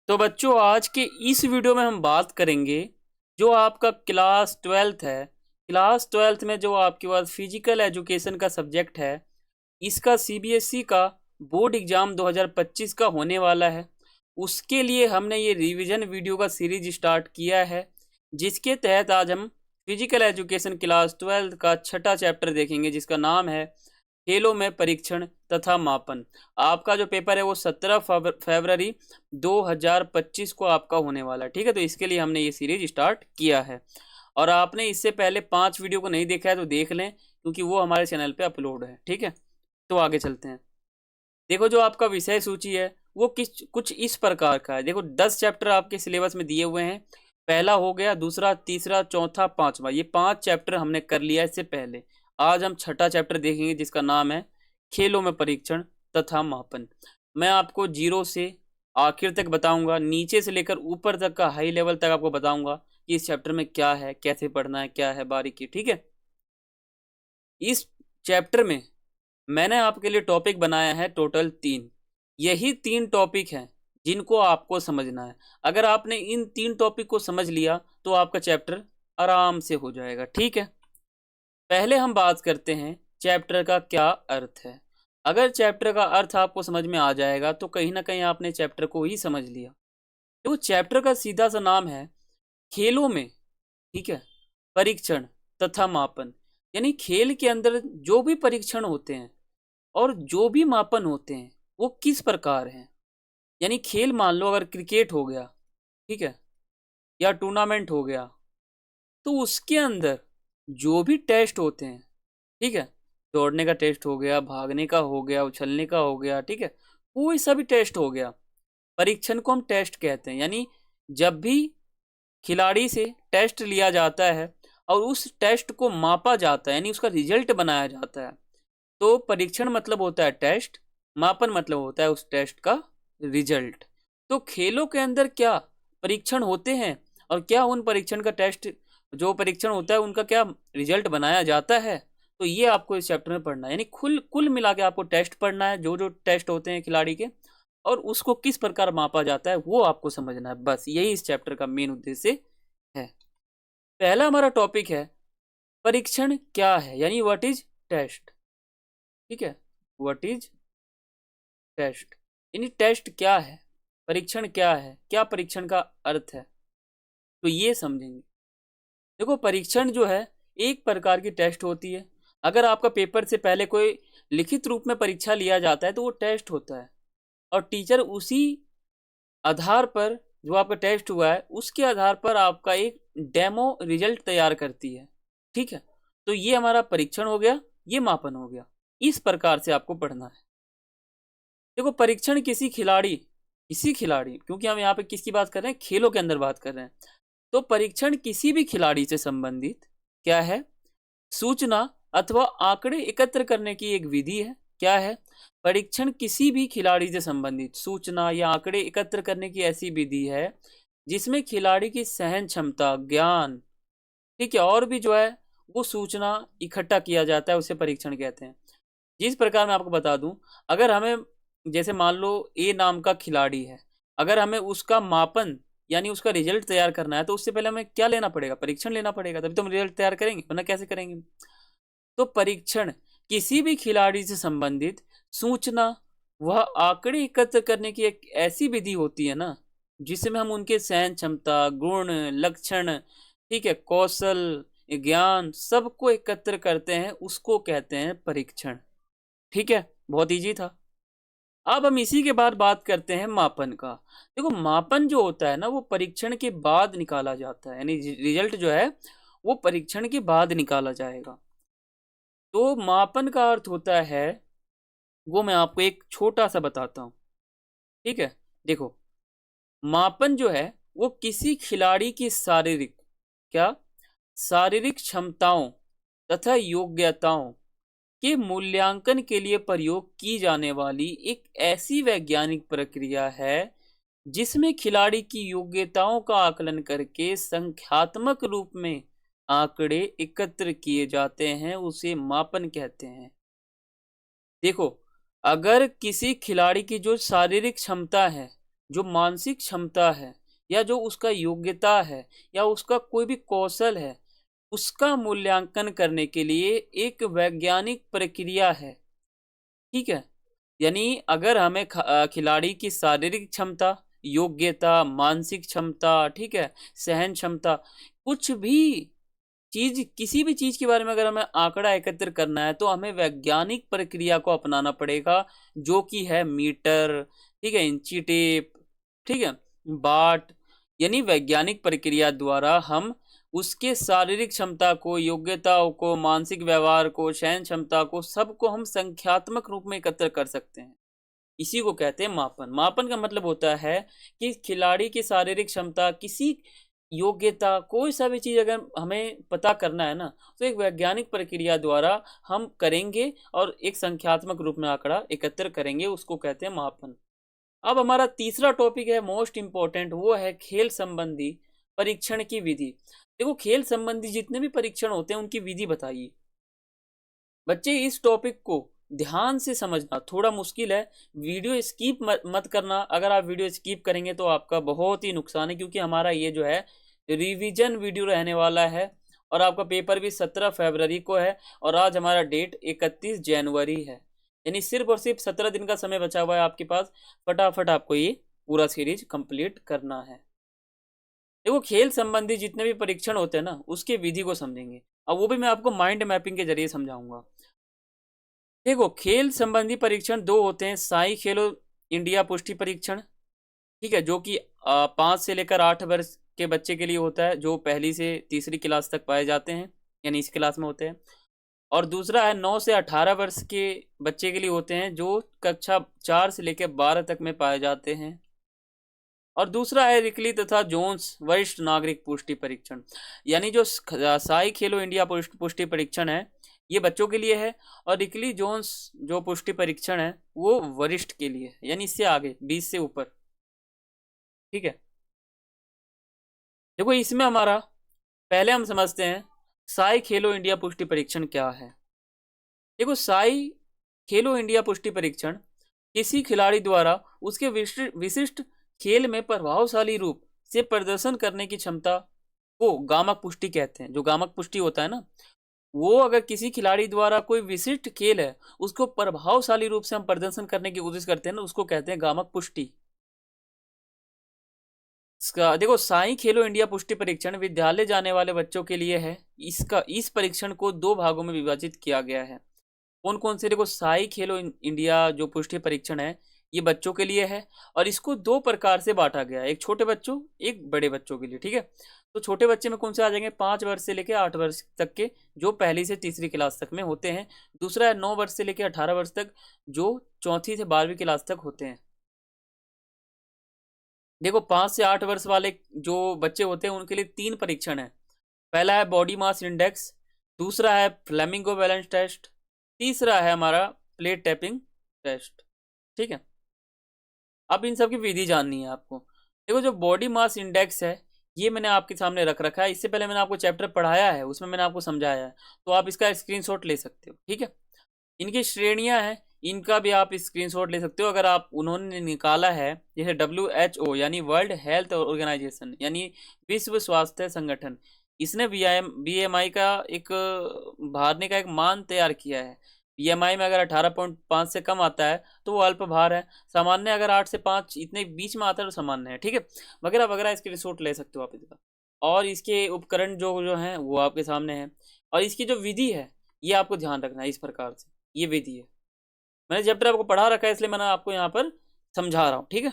तो बच्चों आज के इस वीडियो में हम बात करेंगे जो आपका क्लास ट्वेल्थ है। क्लास ट्वेल्थ में जो आपके पास फिजिकल एजुकेशन का सब्जेक्ट है, इसका सीबीएसई का बोर्ड एग्जाम 2025 का होने वाला है। उसके लिए हमने ये रिवीजन वीडियो का सीरीज स्टार्ट किया है, जिसके तहत आज हम फिजिकल एजुकेशन क्लास ट्वेल्थ का छठा चैप्टर देखेंगे, जिसका नाम है खेलों में परीक्षण तथा मापन। आपका जो पेपर है वो 17 फरवरी 2025 को आपका होने वाला है। ठीक है, तो इसके लिए हमने ये सीरीज स्टार्ट किया है। और आपने इससे पहले 5 वीडियो को नहीं देखा है तो देख लें, क्योंकि वो हमारे चैनल पे अपलोड है। ठीक है, तो आगे चलते हैं। देखो, जो आपका विषय सूची है वो कुछ इस प्रकार का है। देखो, 10 चैप्टर आपके सिलेबस में दिए हुए हैं। पहला हो गया, दूसरा, तीसरा, चौथा, पांचवा, ये 5 चैप्टर हमने कर लिया इससे पहले। आज हम छठा चैप्टर देखेंगे, जिसका नाम है खेलों में परीक्षण तथा मापन। मैं आपको जीरो से आखिर तक बताऊंगा, नीचे से लेकर ऊपर तक का हाई लेवल तक आपको बताऊंगा कि इस चैप्टर में क्या है, कैसे पढ़ना है, क्या है बारीकी। ठीक है, इस चैप्टर में मैंने आपके लिए टॉपिक बनाया है टोटल 3। यही 3 टॉपिक हैं जिनको आपको समझना है। अगर आपने इन 3 टॉपिक को समझ लिया तो आपका चैप्टर आराम से हो जाएगा। ठीक है, पहले हम बात करते हैं चैप्टर का क्या अर्थ है। अगर चैप्टर का अर्थ आपको समझ में आ जाएगा तो कहीं ना कहीं आपने चैप्टर को ही समझ लिया। तो चैप्टर का सीधा सा नाम है खेलों में, ठीक है, परीक्षण तथा मापन। यानी खेल के अंदर जो भी परीक्षण होते हैं और जो भी मापन होते हैं वो किस प्रकार हैं। यानी खेल, मान लो अगर क्रिकेट हो गया, ठीक है, या टूर्नामेंट हो गया, तो उसके अंदर जो भी टेस्ट होते हैं, ठीक है, दौड़ने का टेस्ट हो गया, भागने का हो गया, उछलने का हो गया, ठीक है, कोई सा भी टेस्ट हो गया, परीक्षण को हम टेस्ट कहते हैं। यानी जब भी खिलाड़ी से टेस्ट लिया जाता है और उस टेस्ट को मापा जाता है, यानी उसका रिजल्ट बनाया जाता है, तो परीक्षण मतलब होता है टेस्ट, मापन मतलब होता है उस टेस्ट का रिजल्ट। तो खेलों के अंदर क्या परीक्षण होते हैं और क्या उन परीक्षण का टेस्ट, जो परीक्षण होता है उनका क्या रिजल्ट बनाया जाता है, तो ये आपको इस चैप्टर में पढ़ना है। यानी कुल कुल मिला के आपको टेस्ट पढ़ना है, जो जो टेस्ट होते हैं खिलाड़ी के, और उसको किस प्रकार मापा जाता है वो आपको समझना है। बस यही इस चैप्टर का मेन उद्देश्य है। पहला हमारा टॉपिक है परीक्षण क्या है, यानी व्हाट इज टेस्ट। ठीक है, व्हाट इज टेस्ट, यानी टेस्ट क्या है, परीक्षण क्या है, क्या परीक्षण का अर्थ है, तो ये समझेंगे। देखो, परीक्षण जो है एक प्रकार की टेस्ट होती है। अगर आपका पेपर से पहले कोई लिखित रूप में परीक्षा लिया जाता है तो वो टेस्ट होता है, और टीचर उसी आधार पर, जो आपका टेस्ट हुआ है उसके आधार पर आपका एक डेमो रिजल्ट तैयार करती है। ठीक है, तो ये हमारा परीक्षण हो गया, ये मापन हो गया। इस प्रकार से आपको पढ़ना है। देखो, परीक्षण किसी खिलाड़ी, क्योंकि हम यहाँ पे किसकी बात कर रहे हैं, खेलों के अंदर बात कर रहे हैं, तो परीक्षण किसी भी खिलाड़ी से संबंधित क्या है, सूचना अथवा आंकड़े एकत्र करने की एक विधि है। क्या है, परीक्षण किसी भी खिलाड़ी से संबंधित सूचना या आंकड़े एकत्र करने की ऐसी विधि है जिसमें खिलाड़ी की सहन क्षमता, ज्ञान, ठीक है, और भी जो है वो सूचना इकट्ठा किया जाता है, उसे परीक्षण कहते हैं। जिस प्रकार मैं आपको बता दूं, अगर हमें, जैसे मान लो ए नाम का खिलाड़ी है, अगर हमें उसका मापन यानी उसका रिजल्ट तैयार करना है तो उससे पहले हमें क्या लेना पड़ेगा, परीक्षण लेना पड़ेगा, तभी तो हम रिजल्ट तैयार करेंगे, वरना कैसे करेंगे। तो परीक्षण किसी भी खिलाड़ी से संबंधित सूचना वह आंकड़े एकत्र करने की एक ऐसी विधि होती है ना, जिसमें हम उनके सहन क्षमता, गुण, लक्षण, ठीक है, कौशल, ज्ञान, सबको एकत्र करते हैं, उसको कहते हैं परीक्षण। ठीक है, बहुत इजी था। अब हम इसी के बाद बात करते हैं मापन का। देखो, मापन जो होता है ना वो परीक्षण के बाद निकाला जाता है, यानी रिजल्ट जो है वो परीक्षण के बाद निकाला जाएगा। तो मापन का अर्थ होता है, वो मैं आपको एक छोटा सा बताता हूँ। ठीक है, देखो, मापन जो है वो किसी खिलाड़ी की शारीरिक क्षमताओं तथा योग्यताओं के मूल्यांकन के लिए प्रयोग की जाने वाली एक ऐसी वैज्ञानिक प्रक्रिया है जिसमें खिलाड़ी की योग्यताओं का आकलन करके संख्यात्मक रूप में आंकड़े एकत्र किए जाते हैं, उसे मापन कहते हैं। देखो, अगर किसी खिलाड़ी की जो शारीरिक क्षमता है, जो मानसिक क्षमता है या जो उसका योग्यता है या उसका कोई भी कौशल है, उसका मूल्यांकन करने के लिए एक वैज्ञानिक प्रक्रिया है। ठीक है? यानी अगर हमें खिलाड़ी की शारीरिक क्षमता, योग्यता, मानसिक क्षमता, ठीक है, सहन क्षमता, कुछ भी चीज़, किसी भी चीज़ के बारे में अगर हमें आंकड़ा एकत्र करना है तो हमें वैज्ञानिक प्रक्रिया को अपनाना पड़ेगा, जो कि है मीटर, ठीक है, इंची टेप, ठीक है, बाट। यानी वैज्ञानिक प्रक्रिया द्वारा हम उसके शारीरिक क्षमता को, योग्यताओं को, मानसिक व्यवहार को, सहन क्षमता को, सबको हम संख्यात्मक रूप में एकत्र कर सकते हैं। इसी को कहते हैं मापन। मापन का मतलब होता है कि खिलाड़ी की शारीरिक क्षमता, किसी योग्यता, कोई सा भी चीज़ अगर हमें पता करना है ना, तो एक वैज्ञानिक प्रक्रिया द्वारा हम करेंगे और एक संख्यात्मक रूप में आंकड़ा एकत्र करेंगे, उसको कहते हैं मापन। अब हमारा तीसरा टॉपिक है मोस्ट इम्पोर्टेंट, वो है खेल संबंधी परीक्षण की विधि। देखो, खेल संबंधी जितने भी परीक्षण होते हैं उनकी विधि बताइए। बच्चे इस टॉपिक को ध्यान से समझना थोड़ा मुश्किल है, वीडियो स्किप मत करना। अगर आप वीडियो स्किप करेंगे तो आपका बहुत ही नुकसान है, क्योंकि हमारा ये जो है रिवीजन वीडियो रहने वाला है और आपका पेपर भी 17 फरवरी को है और आज हमारा डेट 31 जनवरी है। यानी सिर्फ और सिर्फ 17 दिन का समय बचा हुआ है आपके पास। फटाफट आपको ये पूरा सीरीज कंप्लीट करना है। देखो, खेल संबंधी जितने भी परीक्षण होते हैं ना, उसके विधि को समझेंगे। अब वो भी मैं आपको माइंड मैपिंग के जरिए समझाऊंगा। देखो, खेल संबंधी परीक्षण दो होते हैं। साई खेलो इंडिया पुष्टि परीक्षण, ठीक है, जो कि 5 से लेकर 8 वर्ष के बच्चे के लिए होता है, जो पहली से तीसरी क्लास तक पाए जाते हैं, यानी इस क्लास में होते हैं। और दूसरा है 9 से 18 वर्ष के बच्चे के लिए होते हैं, जो कक्षा 4 से लेकर 12 तक में पाए जाते हैं। और दूसरा है रिकली तथा जोन्स वरिष्ठ नागरिक पुष्टि परीक्षण। यानी जो साई खेलो इंडिया पुष्टि परीक्षण है, ये बच्चों के लिए है, और रिकली जोन्स जो पुष्टि परीक्षण है वो वरिष्ठ के लिए है, यानी इससे आगे 20 से ऊपर। ठीक है, देखो इसमें हमारा पहले हम समझते हैं साई खेलो इंडिया पुष्टि परीक्षण क्या है। देखो, साई खेलो इंडिया पुष्टि परीक्षण किसी खिलाड़ी द्वारा उसके विशिष्ट खेल में प्रभावशाली रूप से प्रदर्शन करने की क्षमता को गामक पुष्टि कहते हैं। जो गामक पुष्टि होता है ना, वो अगर किसी खिलाड़ी द्वारा कोई विशिष्ट खेल है, उसको प्रभावशाली रूप से हम प्रदर्शन करने की कोशिश करते हैं ना, उसको कहते हैं गामक पुष्टि। इसका देखो, साई खेलो इंडिया पुष्टि परीक्षण विद्यालय जाने वाले बच्चों के लिए है। इस परीक्षण को 2 भागों में विभाजित किया गया है। कौन कौन से? देखो, साई खेलो इंडिया जो पुष्टि परीक्षण है, ये बच्चों के लिए है और इसको 2 प्रकार से बांटा गया है, एक छोटे बच्चों, एक बड़े बच्चों के लिए। ठीक है, तो छोटे बच्चे में कौन से आ जाएंगे? 5 वर्ष से लेकर 8 वर्ष तक के, जो पहली से तीसरी क्लास तक में होते हैं। दूसरा है 9 वर्ष से लेकर 18 वर्ष तक, जो चौथी से 12वीं क्लास तक होते हैं। देखो, 5 से 8 वर्ष वाले जो बच्चे होते हैं उनके लिए 3 परीक्षण है। पहला है बॉडी मास इंडेक्स, दूसरा है फ्लेमिंगो बैलेंस टेस्ट, तीसरा है हमारा प्लेट टैपिंग टेस्ट। ठीक है, अब इन सब की विधि जाननी है आपको। देखो, जो बॉडी मास इंडेक्स है ये मैंने आपके सामने रख रखा है। इससे पहले मैंने आपको चैप्टर पढ़ाया है, उसमें मैंने आपको समझाया है, तो आप इसका स्क्रीनशॉट ले सकते हो। ठीक है, इनकी श्रेणियां हैं, इनका भी आप स्क्रीनशॉट ले सकते हो अगर आप उन्होंने निकाला है। जैसे WHO यानी वर्ल्ड हेल्थ ऑर्गेनाइजेशन, यानी विश्व स्वास्थ्य संगठन, इसने BMI का एक भारने का एक मान तैयार किया है। BMI में अगर 18.5 से कम आता है तो वो अल्प भार है, सामान्य अगर 8 से 5 इतने बीच में आता है तो सामान्य है। ठीक है, वगैरह वगैरह इसके रिसोर्ट ले सकते हो आप इसका। और इसके उपकरण जो जो हैं वो आपके सामने हैं, और इसकी जो विधि है ये आपको ध्यान रखना है। इस प्रकार से ये विधि है, मैंने चैप्टर आपको पढ़ा रखा है इसलिए मैंने आपको यहाँ पर समझा रहा हूँ। ठीक है,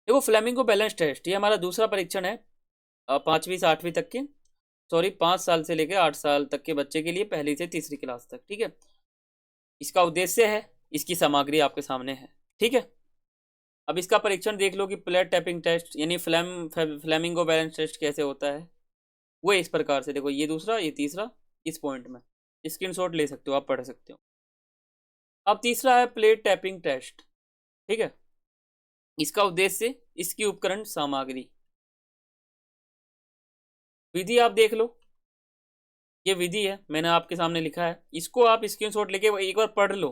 देखो, फ्लेमिंगो बैलेंस टेस्ट ये हमारा दूसरा परीक्षण है 5वीं से 8वीं तक के, सॉरी 5 साल से लेकर 8 साल तक के बच्चे के लिए, पहली से तीसरी क्लास तक। ठीक है, इसका उद्देश्य है, इसकी सामग्री आपके सामने है। ठीक है, अब इसका परीक्षण देख लो कि प्लेट टैपिंग टेस्ट यानी फ्लेमिंगो बैलेंस टेस्ट कैसे होता है। वो इस प्रकार से, देखो ये दूसरा, ये तीसरा, इस पॉइंट में स्क्रीनशॉट ले सकते हो, आप पढ़ सकते हो। अब तीसरा है प्लेट टैपिंग टेस्ट। ठीक है, इसका उद्देश्य, इसकी उपकरण सामग्री। विधि आप देख लो, ये विधि है, मैंने आपके सामने लिखा है, इसको आप स्क्रीनशॉट लेके एक बार पढ़ लो,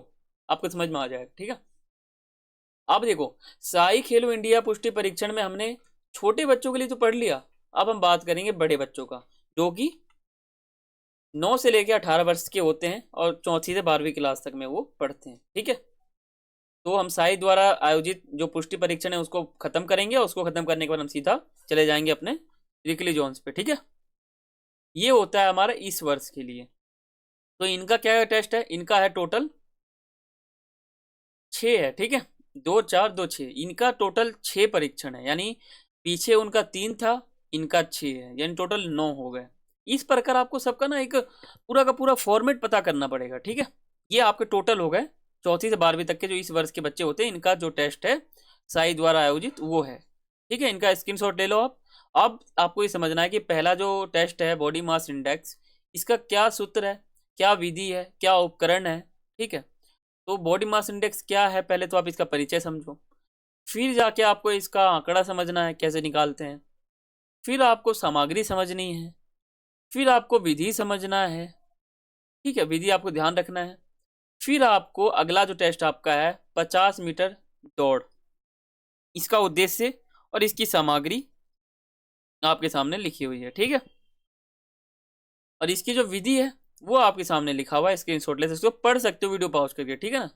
आपको समझ में आ जाएगा। ठीक है, अब देखो, साई खेलो इंडिया पुष्टि परीक्षण में हमने छोटे बच्चों के लिए तो पढ़ लिया, अब हम बात करेंगे बड़े बच्चों का, जो कि 9 से लेकर 18 वर्ष के होते हैं और 4वीं से 12वीं क्लास तक में वो पढ़ते हैं। ठीक है, तो हम साई द्वारा आयोजित जो पुष्टि परीक्षण है उसको खत्म करेंगे, और उसको खत्म करने के बाद हम सीधा चले जाएंगे अपने रिकली जोन्स पे। ठीक है, ये होता है हमारा इस वर्ष के लिए। तो इनका क्या टेस्ट है, इनका है टोटल 6 है। ठीक है, 2 4 2 6, इनका टोटल 6 परीक्षण है, यानी पीछे उनका 3 था, इनका 6 है, यानी टोटल 9 हो गए। इस प्रकार आपको सबका ना एक पूरा का पूरा फॉर्मेट पता करना पड़ेगा। ठीक है, ये आपके टोटल हो गए 4वीं से 12वीं तक के जो इस वर्ष के बच्चे होते हैं, इनका जो टेस्ट है साई द्वारा आयोजित वो है। ठीक है, इनका स्क्रीनशॉट ले लो आप। अब आपको ये समझना है कि पहला जो टेस्ट है बॉडी मास इंडेक्स, इसका क्या सूत्र है, क्या विधि है, क्या उपकरण है। ठीक है, तो बॉडी मास इंडेक्स क्या है, पहले तो आप इसका परिचय समझो, फिर जाके आपको इसका आंकड़ा समझना है कैसे निकालते हैं, फिर आपको सामग्री समझनी है, फिर आपको विधि समझना है। ठीक है, विधि आपको ध्यान रखना है। फिर आपको अगला जो टेस्ट आपका है 50 मीटर दौड़, इसका उद्देश्य और इसकी सामग्री आपके सामने लिखी हुई है। ठीक है, और इसकी जो विधि है वो आपके सामने लिखा हुआ है, स्क्रीनशॉट ले सकते हो, पढ़ सकते हो वीडियो पॉज करके। ठीक है ना,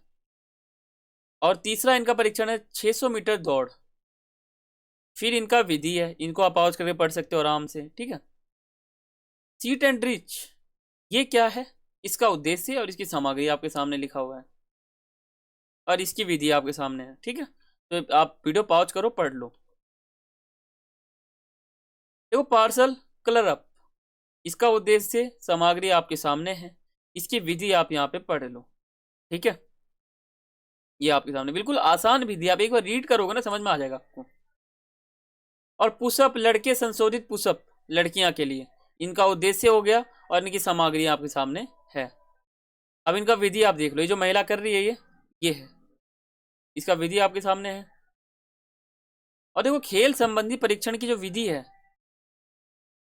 और तीसरा इनका परीक्षण है 600 मीटर दौड़, फिर इनका विधि है, इनको आप पॉज करके पढ़ सकते हो आराम से। ठीक है, सीट एंड रिच, ये क्या है, इसका उद्देश्य और इसकी सामग्री आपके सामने लिखा हुआ है, और इसकी विधि आपके सामने है। ठीक है, तो आप वीडियो पॉज करो, पढ़ लो। देखो, पार्सल कलर अप, इसका उद्देश्य सामग्री आपके सामने है, इसकी विधि आप यहाँ पे पढ़ लो। ठीक है, ये आपके सामने बिल्कुल आसान विधि, आप एक बार रीड करोगे ना समझ में आ जाएगा आपको। और पुशअप, लड़के संशोधित पुशअप लड़कियां के लिए, इनका उद्देश्य हो गया और इनकी सामग्री आपके सामने है। अब इनका विधि आप देख लो, ये जो महिला कर रही है ये है, इसका विधि आपके सामने है। और देखो, खेल संबंधी परीक्षण की जो विधि है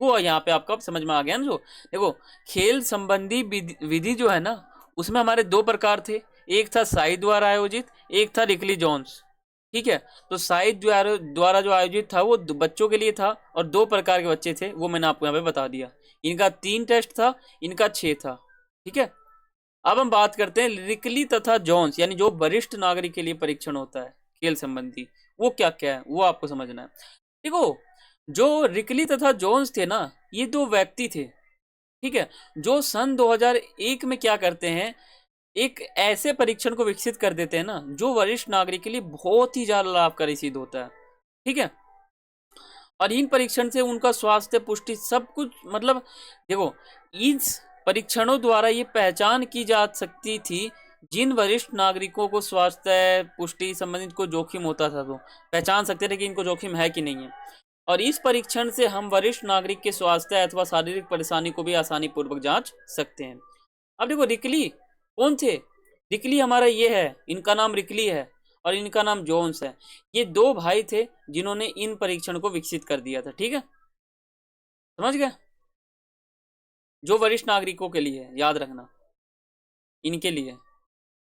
वो यहाँ पे आपको समझ में आ गया ना। जो देखो, खेल संबंधी विधि जो है ना, उसमें हमारे 2 प्रकार थे, एक था साई द्वारा आयोजित, एक था रिकली जोन्स। ठीक है, तो साई द्वारा जो आयोजित था वो बच्चों के लिए था, और 2 प्रकार के बच्चे थे, वो मैंने आपको यहाँ पे बता दिया। इनका 3 टेस्ट था, इनका 6 था। ठीक है, अब हम बात करते हैं रिकली तथा जोन्स, यानी जो वरिष्ठ नागरिक के लिए परीक्षण होता है खेल संबंधी, वो क्या क्या है वो आपको समझना है। देखो, जो रिकली तथा जोन्स थे ना, ये 2 व्यक्ति थे। ठीक है, जो सन 2001 में क्या करते हैं, एक ऐसे परीक्षण को विकसित कर देते हैं ना, जो वरिष्ठ नागरिक के लिए बहुत ही ज्यादा लाभकारी सिद्ध होता है। ठीक है, और इन परीक्षण से उनका स्वास्थ्य, पुष्टि, सब कुछ, मतलब देखो, इस परीक्षणों द्वारा ये पहचान की जा सकती थी जिन वरिष्ठ नागरिकों को स्वास्थ्य पुष्टि संबंधित कोई जोखिम होता था, तो पहचान सकते थे कि इनको जोखिम है कि नहीं है। और इस परीक्षण से हम वरिष्ठ नागरिक के स्वास्थ्य अथवा शारीरिक परेशानी को भी आसानी पूर्वक जांच सकते हैं। अब देखो, रिकली कौन थे, रिकली हमारा ये है, इनका नाम रिकली है और इनका नाम जोन्स है। ये 2 भाई थे जिन्होंने इन परीक्षण को विकसित कर दिया था। ठीक है, समझ गए, जो वरिष्ठ नागरिकों के लिए है, याद रखना इनके लिए।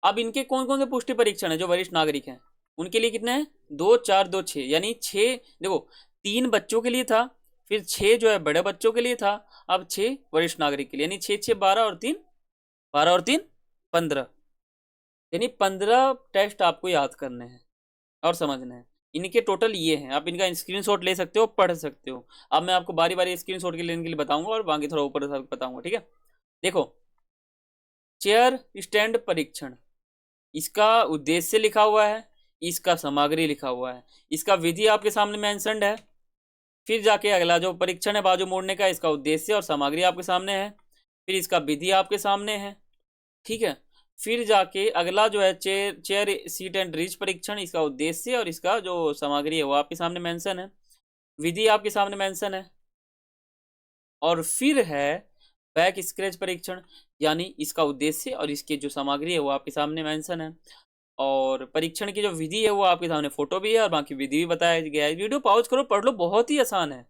अब इनके कौन कौन से पुष्टि परीक्षण है जो वरिष्ठ नागरिक हैं, उनके लिए कितने हैं, 2 4 2 6, यानी 6, देखो 3 बच्चों के लिए था, फिर 6 जो है बड़े बच्चों के लिए था, अब 6 वरिष्ठ नागरिक के लिए, यानी 6 6 12 और 3 12 और 3 15, यानी 15 टेस्ट आपको याद करने हैं और समझने हैं। इनके टोटल ये हैं, आप इनका स्क्रीनशॉट ले सकते हो, पढ़ सकते हो। अब मैं आपको बारी बारी स्क्रीनशॉट के लेने के लिए बताऊंगा और बाकी थोड़ा ऊपर बताऊंगा। ठीक है, देखो, चेयर स्टैंड परीक्षण, इसका उद्देश्य लिखा हुआ है, इसका सामग्री लिखा हुआ है, इसका विधि आपके सामने मेंशन्ड है। फिर जाके अगला जो परीक्षण है बाजू मोड़ने का, इसका उद्देश्य और सामग्री आपके सामने है, फिर इसका विधि आपके सामने है। ठीक है, फिर जाके अगला जो है चेयर सीट एंड रिच परीक्षण, इसका उद्देश्य और इसका जो सामग्री है वो आपके सामने मेंशन है, विधि आपके सामने मेंशन है। और फिर है बैक स्क्रैच परीक्षण, यानी इसका उद्देश्य और इसकी जो सामग्री है वो आपके सामने मेंशन है, और परीक्षण की जो विधि है वो आपके सामने फोटो भी है और बाकी विधि भी बताया गया है। वीडियो पॉज करो, पढ़ लो, बहुत ही आसान है।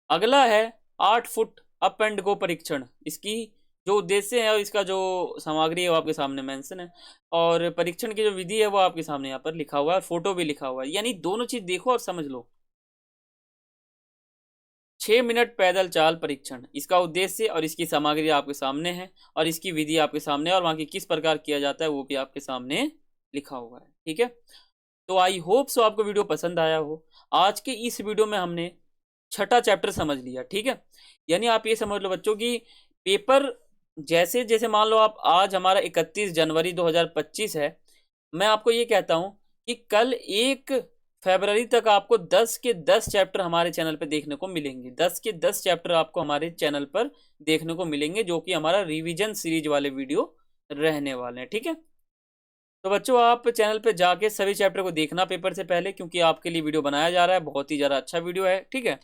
अगला है 8 फुट अप एंड गो परीक्षण, इसकी जो उद्देश्य है और इसका जो सामग्री है वो आपके सामने मेंशन है, और परीक्षण की जो विधि है वो आपके सामने यहाँ पर लिखा हुआ है, फोटो भी लिखा हुआ है। यानी दोनों चीज देखो और समझ लो। 6 मिनट पैदल चाल परीक्षण, इसका उद्देश्य और इसकी सामग्री आपके सामने है, और इसकी विधि आपके सामने है, और वहाँ की किस प्रकार किया जाता है वो भी आपके सामने लिखा हुआ है। ठीक है, तो आई होप सो आपको वीडियो पसंद आया हो। आज के इस वीडियो में हमने छठा चैप्टर समझ लिया। ठीक है, यानी आप ये समझ लो बच्चों की पेपर जैसे जैसे मान लो आप, आज हमारा 31 जनवरी 2025 है, मैं आपको ये कहता हूं कि कल 1 फरवरी तक आपको 10 के 10 चैप्टर हमारे चैनल पर देखने को मिलेंगे। 10 के 10 चैप्टर आपको हमारे चैनल पर देखने को मिलेंगे, जो कि हमारा रिवीजन सीरीज वाले वीडियो रहने वाले हैं। ठीक है, तो बच्चों आप चैनल पे जाके सभी चैप्टर को देखना पेपर से पहले, क्योंकि आपके लिए वीडियो बनाया जा रहा है, बहुत ही ज़्यादा अच्छा वीडियो है। ठीक है,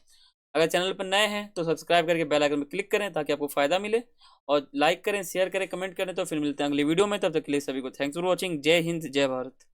अगर चैनल पर नए हैं तो सब्सक्राइब करके बेल आइकन में क्लिक करें ताकि आपको फायदा मिले, और लाइक करें, शेयर करें, कमेंट करें। तो फिर मिलते हैं अगली वीडियो में, तब तक के लिए सभी को थैंक्स फॉर वॉचिंग। जय हिंद, जय भारत।